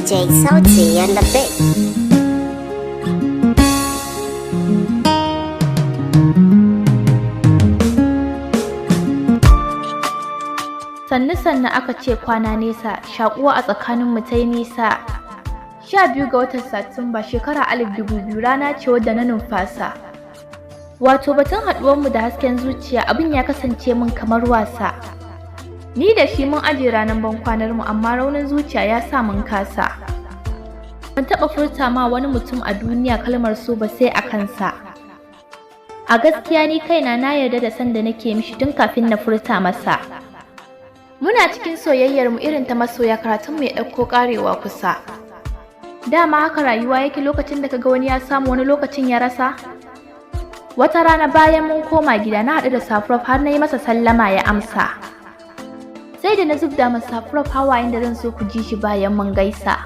DJ Sauti and the Big. Sannu aka ce kwana nesa, shakuwa a tsakaninmu ta yi nisa. 12 ga watan Satumba shekara 2000 rana ce wadda na numfasa. Wato batun haɗuwarmu da hasken zuciya abin ya kasance min kamar wasa. Ni da shi mun aje ranar bankwanarmu amma raunin zuciya ya sa mun kasa. Ban taɓa furta ma wani mutum a duniya kalmar so ba sai a kansa. A gaskiya ni kaina na yarda da san da nake mishi tun kafin na furta masa. Muna cikin soyayyarmu irin ta masoya, karatunmu ya ɗauko ƙarewa kusa. Dama haka rayuwa yake, lokacin da kaga wani ya samu wani lokacin ya rasa. Wata rana bayan mun koma gida na haɗu da Safrof har na yi masa sallama ya amsa. Sai da na zubda masa Safrof hawayen da zan so ku ji shi bayan mun gaisa.